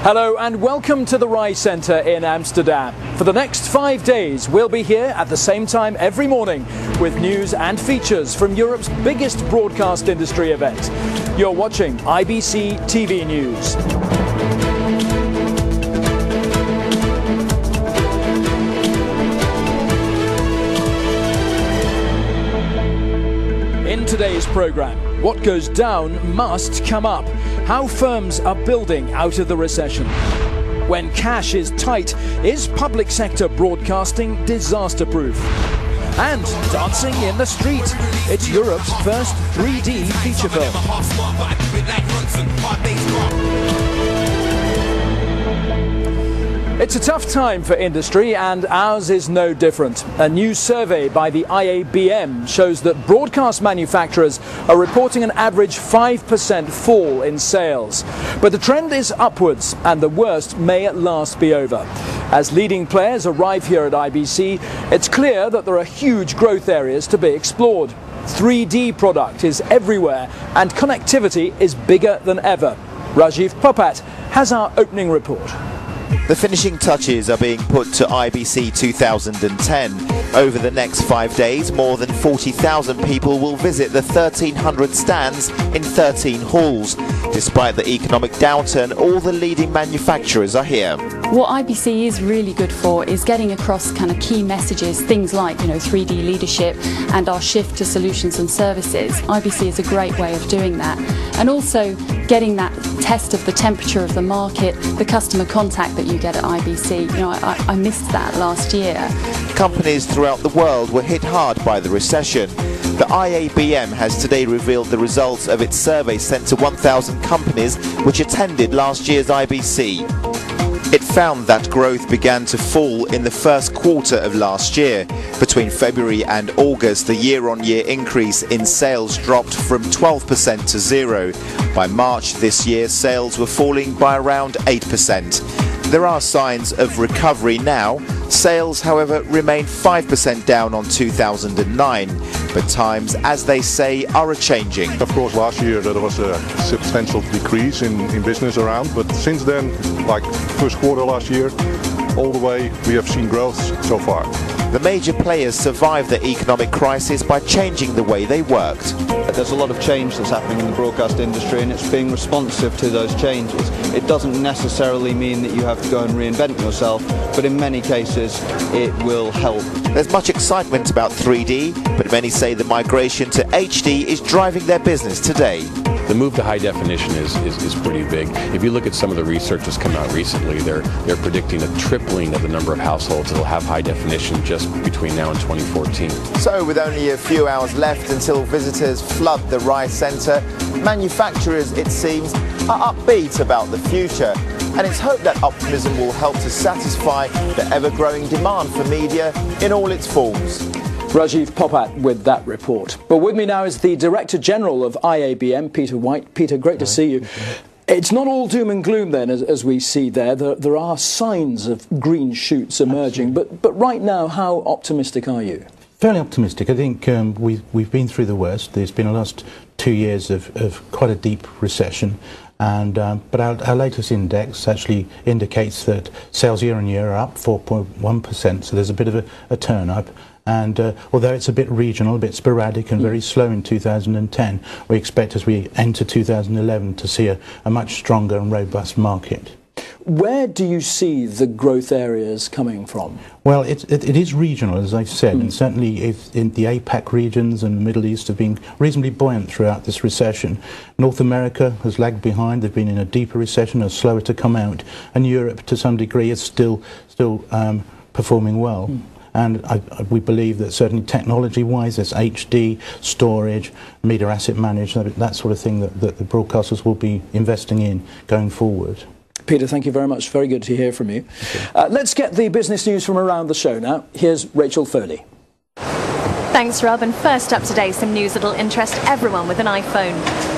Hello and welcome to the Rai Centre in Amsterdam. For the next 5 days, we'll be here at the same time every morning with news and features from Europe's biggest broadcast industry event. You're watching IBC TV News. In today's programme, what goes down must come up. How firms are building out of the recession. When cash is tight, is public sector broadcasting disaster-proof? And dancing in the street. It's Europe's first 3D feature film. It's a tough time for industry, and ours is no different. A new survey by the IBC shows that broadcast manufacturers are reporting an average 5% fall in sales. But the trend is upwards, and the worst may at last be over. As leading players arrive here at IBC, it's clear that there are huge growth areas to be explored. 3D product is everywhere, and connectivity is bigger than ever. Rajiv Popat has our opening report. The finishing touches are being put to IBC 2010. Over the next 5 days, more than 40,000 people will visit the 1,300 stands in 13 halls. Despite the economic downturn, all the leading manufacturers are here. What IBC is really good for is getting across kind of key messages, things like 3D leadership and our shift to solutions and services. IBC is a great way of doing that, and also getting that test of the temperature of the market, the customer contact that you get at IBC. I missed that last year. Companies throughout the world were hit hard by the recession. The IABM has today revealed the results of its survey sent to 1,000 companies which attended last year's IBC. It found that growth began to fall in the first quarter of last year. Between February and August, the year-on-year increase in sales dropped from 12% to 0. By March this year, sales were falling by around 8%. There are signs of recovery now. Sales, however, remain 5% down on 2009. But times, as they say, are a-changing. Of course, last year there was a substantial decrease in business around, but since then, like first quarter last year, all the way we have seen growth so far. The major players survived the economic crisis by changing the way they worked. There's a lot of change that's happening in the broadcast industry, and it's being responsive to those changes. It doesn't necessarily mean that you have to go and reinvent yourself, but in many cases it will help. There's much excitement about 3D, but many say the migration to HD is driving their business today. The move to high definition is pretty big. If you look at some of the research that's come out recently, they're predicting a tripling of the number of households that will have high definition just between now and 2014. So with only a few hours left until visitors flood the Rai Centre, manufacturers, it seems, are upbeat about the future. And it's hoped that optimism will help to satisfy the ever-growing demand for media in all its forms. Rajiv Popat with that report. But with me now is the Director General of IABM, Peter White. Peter, great to see you. It's not all doom and gloom then, as we see there. There are signs of green shoots emerging. But right now, how optimistic are you? Fairly optimistic. I think we've been through the worst. There's been the last 2 years of quite a deep recession. But our latest index actually indicates that sales year on year are up 4.1%, so there's a bit of a turn-up. And although it's a bit regional, a bit sporadic and very slow in 2010, we expect as we enter 2011 to see a much stronger and robust market. Where do you see the growth areas coming from? Well, it is regional, as I've said, and certainly in the APAC regions and the Middle East have been reasonably buoyant throughout this recession. North America has lagged behind. They've been in a deeper recession, are slower to come out, and Europe to some degree is still performing well. And we believe that certainly technology-wise, there's HD, storage, media asset management, that sort of thing that the broadcasters will be investing in going forward. Peter, thank you very much. Very good to hear from you. Let's get the business news from around the show now. Here's Rachel Foley. Thanks, Rob. And first up today, some news that'll interest everyone with an iPhone.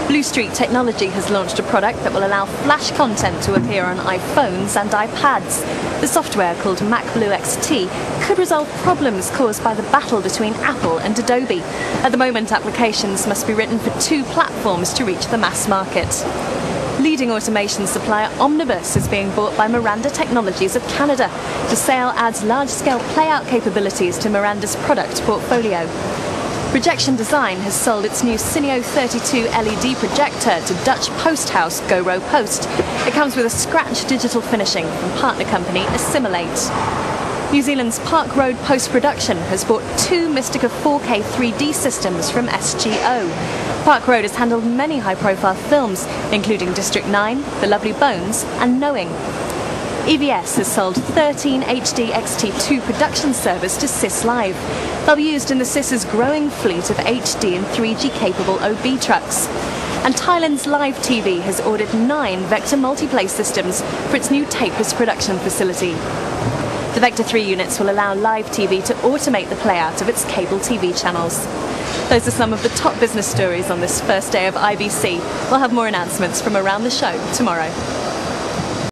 Blue Street Technology has launched a product that will allow flash content to appear on iPhones and iPads. The software, called MacBlue XT, could resolve problems caused by the battle between Apple and Adobe. At the moment, applications must be written for 2 platforms to reach the mass market. Leading automation supplier Omnibus is being bought by Miranda Technologies of Canada. The sale adds large-scale playout capabilities to Miranda's product portfolio. Projection Design has sold its new Cineo 32 LED projector to Dutch post house GoRo Post. It comes with a scratch digital finishing from partner company Assimilate. New Zealand's Park Road Post-Production has bought 2 Mystica 4K 3D systems from SGO. Park Road has handled many high-profile films, including District 9, The Lovely Bones and Knowing. EVS has sold 13 HD XT2 production servers to SIS Live. They'll be used in the SIS's growing fleet of HD and 3G capable OB trucks. And Thailand's Live TV has ordered 9 Vector Multiplay systems for its new tapers production facility. The Vector 3 units will allow Live TV to automate the playout of its cable TV channels. Those are some of the top business stories on this first day of IBC. We'll have more announcements from around the show tomorrow.